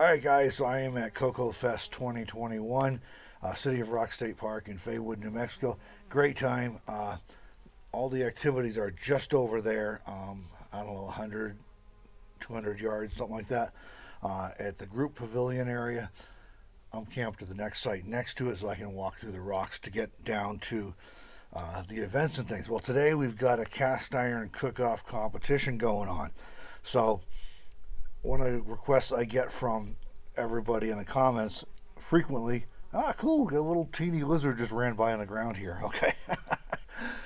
Alright guys, so I am at KOKO FEST 2021, City of Rock State Park in Faywood, New Mexico. Great time. All the activities are just over there, I don't know, 100, 200 yards, something like that, at the group pavilion area. I'm camped at the next site next to it so I can walk through the rocks to get down to the events and things. Well, today we've got a cast iron cook-off competition going on. So one of the requests I get from everybody in the comments frequently, cool, a little teeny lizard just ran by on the ground here. Okay.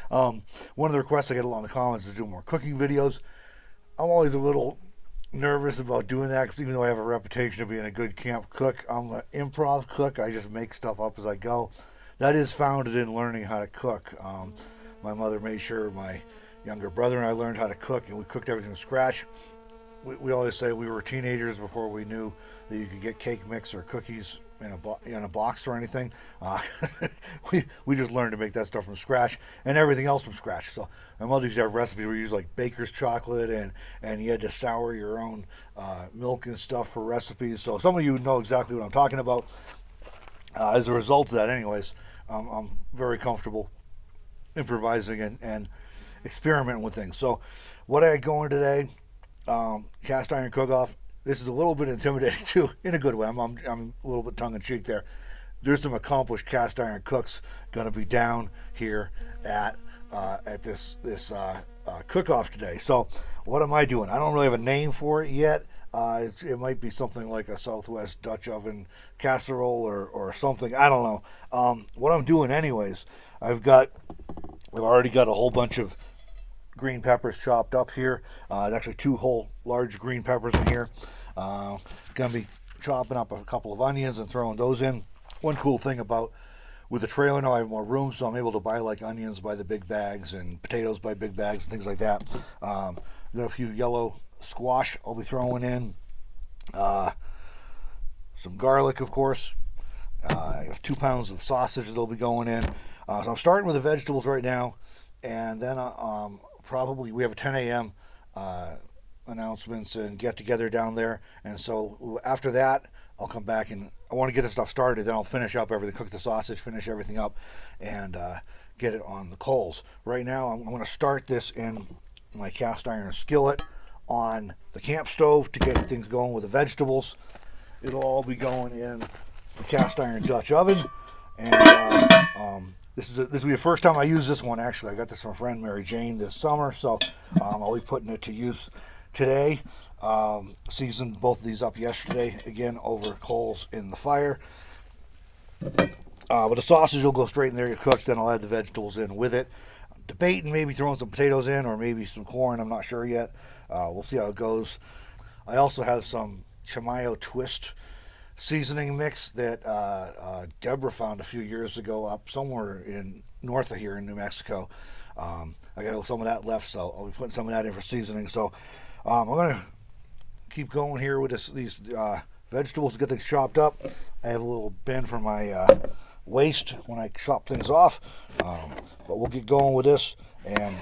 One of the requests I get a lot in the comments is to do more cooking videos. I'm always a little nervous about doing that because even though I have a reputation of being a good camp cook, I'm an improv cook. I just make stuff up as I go. That is founded in learning how to cook. My mother made sure my younger brother and I learned how to cook, and we cooked everything from scratch. We always say we were teenagers before we knew that you could get cake mix or cookies in a box or anything. We just learned to make that stuff from scratch and everything else from scratch. So my mother used to have recipes where you use like baker's chocolate and you had to sour your own milk and stuff for recipes. So some of you know exactly what I'm talking about. As a result of that, anyways, I'm very comfortable improvising and experimenting with things. So what I got going today, cast iron cook-off. This is a little bit intimidating too, in a good way. I'm a little bit tongue-in-cheek there. There's some accomplished cast iron cooks going to be down here at this cook-off today. So what am I doing? I don't really have a name for it yet. It might be something like a Southwest Dutch oven casserole or something. I don't know. What I'm doing anyways, I've already got a whole bunch of green peppers chopped up here. There's actually two whole large green peppers in here. Gonna be chopping up a couple of onions and throwing those in. One cool thing about with the trailer now, I have more room, so I'm able to buy like onions by the big bags and potatoes by big bags and things like that. Got a few yellow squash I'll be throwing in. Some garlic, of course. I have 2 pounds of sausage that'll be going in. So I'm starting with the vegetables right now, and then probably we have a 10 a.m. Announcements and get together down there, and so after that I'll come back and I want to get this stuff started. Then I'll finish up everything, cook the sausage, finish everything up, and get it on the coals. Right now I'm going to start this in my cast iron skillet on the camp stove to get things going with the vegetables. It'll all be going in the cast iron Dutch oven, and this will be the first time I use this one. Actually, I got this from a friend, Mary Jayne, this summer, so I'll be putting it to use today. Seasoned both of these up yesterday, again over coals in the fire. But the sausage will go straight in there, get cooked, then I'll add the vegetables in with it. I'm debating maybe throwing some potatoes in or maybe some corn, I'm not sure yet. We'll see how it goes. I also have some Chimayo twist seasoning mix that Deborah found a few years ago up somewhere in north of here in New Mexico. I got some of that left, so I'll be putting some of that in for seasoning. So I'm going to keep going here with these vegetables to get things chopped up. I have a little bin for my waste when I chop things off, but we'll get going with this and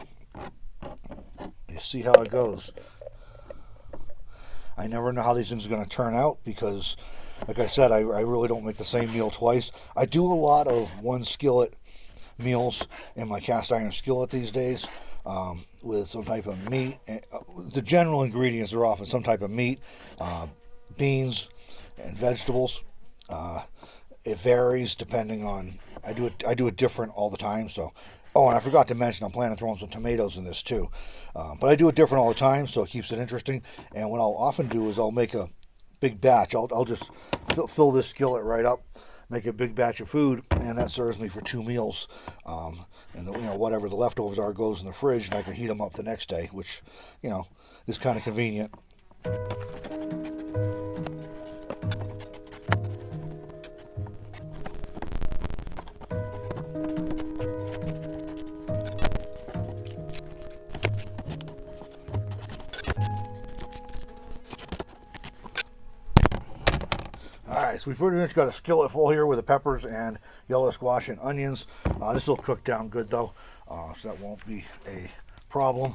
you see how it goes. I never know how these things are going to turn out because, like I said, I really don't make the same meal twice. I do a lot of one skillet meals in my cast iron skillet these days, with some type of meat. The general ingredients are often some type of meat, beans, and vegetables. It varies depending on. I do it different all the time. So, oh, and I forgot to mention I'm planning on throwing some tomatoes in this too. But I do it different all the time, so it keeps it interesting. And what I'll often do is I'll make a big batch. I'll just fill this skillet right up, make a big batch of food, and that serves me for 2 meals. And whatever the leftovers are goes in the fridge, and I can heat them up the next day, which is kind of convenient. Alright, so we pretty much got a skillet full here with the peppers and yellow squash and onions. This will cook down good though, so that won't be a problem.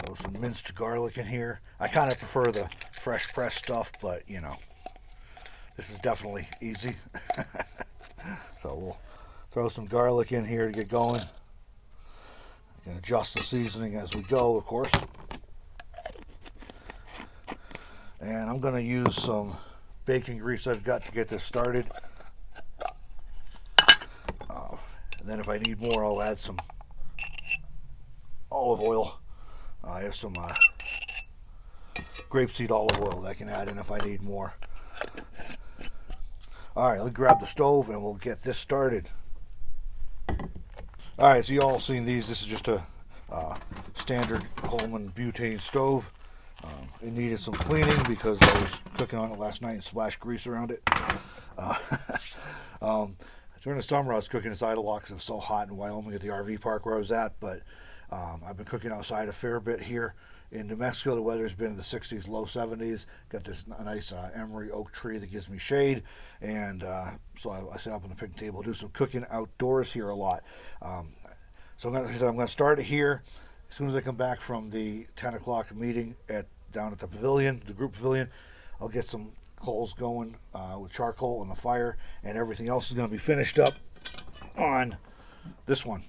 So some minced garlic in here. I kind of prefer the fresh pressed stuff, but you know, this is definitely easy. So we'll throw some garlic in here to get going. You can adjust the seasoning as we go, of course. And I'm going to use some bacon grease I've got to get this started. And then if I need more, I'll add some olive oil. I have some grapeseed olive oil that I can add in if I need more. Alright, let's grab the stove and we'll get this started. Alright, so you all seen these. This is just a standard Coleman butane stove. It needed some cleaning because I was cooking on it last night and splashed grease around it. During the summer I was cooking inside a lot because it was so hot in Wyoming at the RV park where I was at, but I've been cooking outside a fair bit here in New Mexico. The weather's been in the 60s, low 70s. Got this nice emery oak tree that gives me shade, and so I sit up on the picnic table, do some cooking outdoors here a lot. So I'm going to start it here. As soon as I come back from the 10 o'clock meeting down at the pavilion, the group pavilion, I'll get some coals going with charcoal on the fire, and everything else is going to be finished up on this one.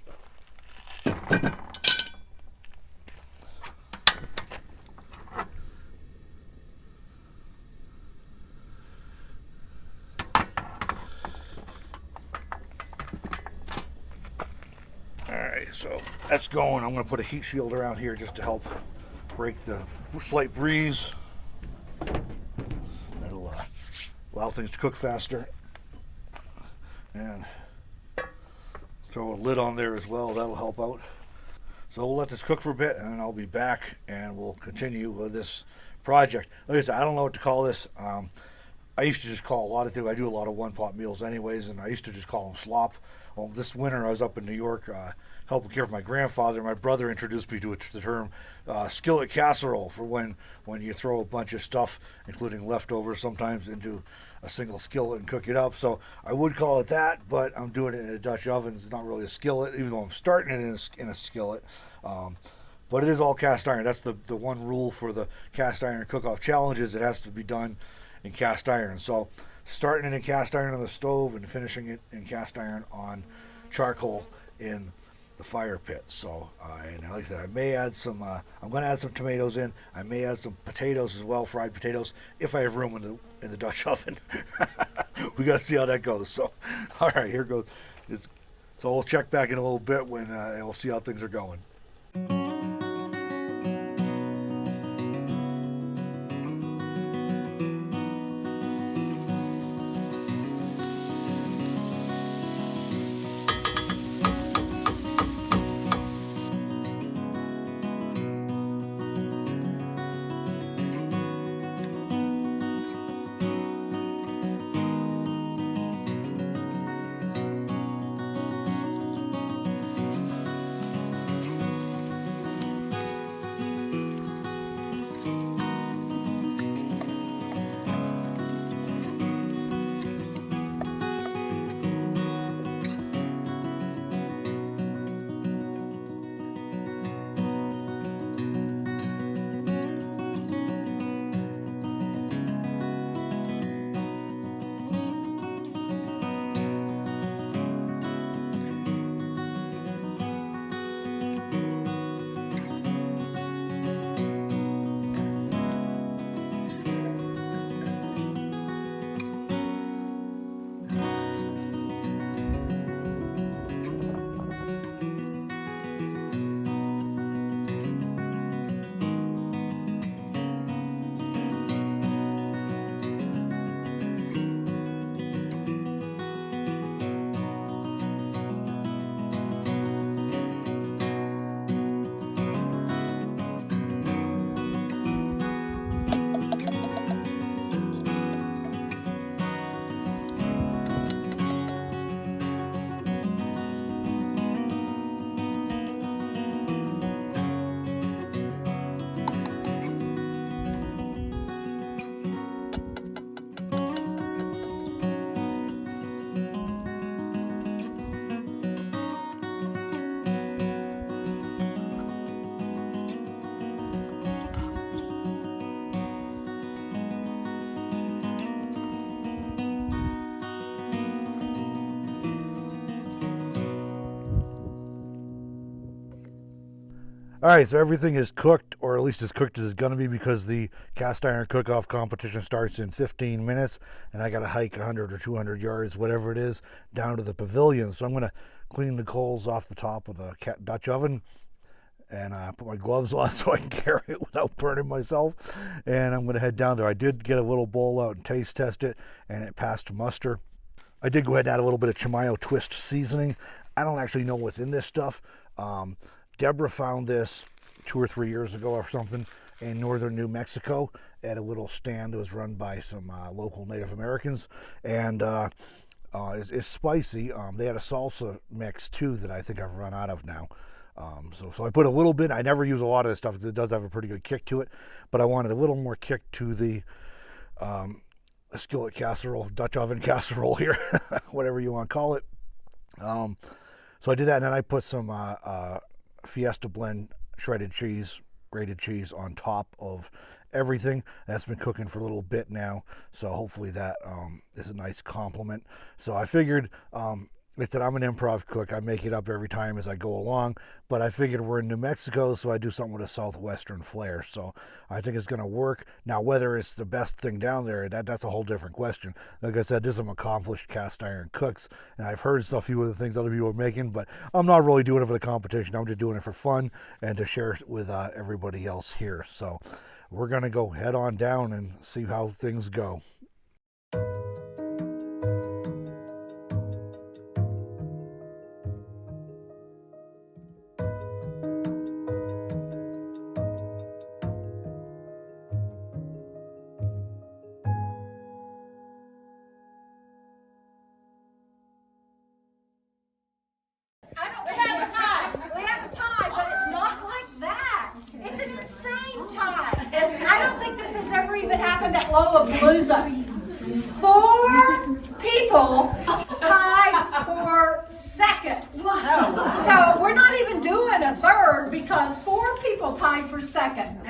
Alright, so that's going. I'm going to put a heat shield around here just to help break the slight breeze. That'll allow things to cook faster. And throw a lid on there as well. That'll help out. So we'll let this cook for a bit, and then I'll be back, and we'll continue with this project. Like I said, I don't know what to call this. I used to just call a lot of things. I do a lot of one-pot meals anyways, and I used to just call them slop. Well, this winter I was up in New York helping care for my grandfather. My brother introduced me to the term skillet casserole for when you throw a bunch of stuff, including leftovers sometimes, into a single skillet and cook it up. So I would call it that, but I'm doing it in a Dutch oven. It's not really a skillet, even though I'm starting it in a skillet. But it is all cast iron. That's the one rule for the cast iron cook-off challenge, is it has to be done in cast iron. So starting it in cast iron on the stove and finishing it in cast iron on charcoal in the fire pit. So, and like I said, I may add some, I'm going to add some tomatoes in. I may add some potatoes as well, fried potatoes, if I have room in the Dutch oven. We got to see how that goes. So, all right, here goes. So we'll check back in a little bit and we'll see how things are going. All right, so everything is cooked, or at least as cooked as it's going to be, because the cast iron cook-off competition starts in 15 minutes, and I got to hike 100 or 200 yards, whatever it is, down to the pavilion. So I'm going to clean the coals off the top of the Dutch oven, and put my gloves on so I can carry it without burning myself. And I'm going to head down there. I did get a little bowl out and taste test it, and it passed muster. I did go ahead and add a little bit of Chimayo twist seasoning. I don't actually know what's in this stuff. Deborah found this 2 or 3 years ago or something in northern New Mexico at a little stand that was run by some local Native Americans, and it's spicy. They had a salsa mix too that I think I've run out of now. So I put a little bit. I never use a lot of this stuff because it does have a pretty good kick to it, but I wanted a little more kick to the skillet casserole, Dutch oven casserole here, whatever you want to call it. So I did that, and then I put some Fiesta blend shredded cheese, grated cheese on top of everything. That's been cooking for a little bit now, so hopefully that is a nice compliment. So I figured, like I said, I'm an improv cook. I make it up every time as I go along, but I figured we're in New Mexico, so I do something with a southwestern flair. So I think it's going to work. Now, whether it's the best thing down there, that's a whole different question. Like I said, there's some accomplished cast iron cooks, and I've heard a few of the things other people are making, but I'm not really doing it for the competition. I'm just doing it for fun and to share it with everybody else here. So we're going to go head on down and see how things go. We have a tie, but it's not like that. It's an insane tie. I don't think this has ever even happened at Lolapalooza. 4 people tied for second. So we're not even doing a third because 4 people tied for second.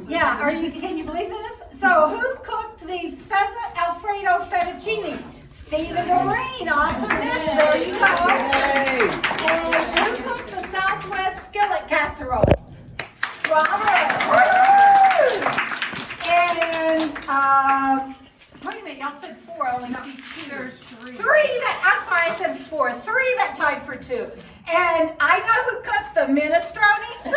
Yeah, can you believe this? So who cooked the pheasant Alfredo fettuccine? Stephen Doreen, awesomeness, there you go. And who cooked the Southwest skillet casserole? Robert. And, wait a minute, y'all said 4, I only see 2. There's 3. 3 I'm sorry, I said 4. 3 that tied for 2. And I know who cooked the minestrone soup.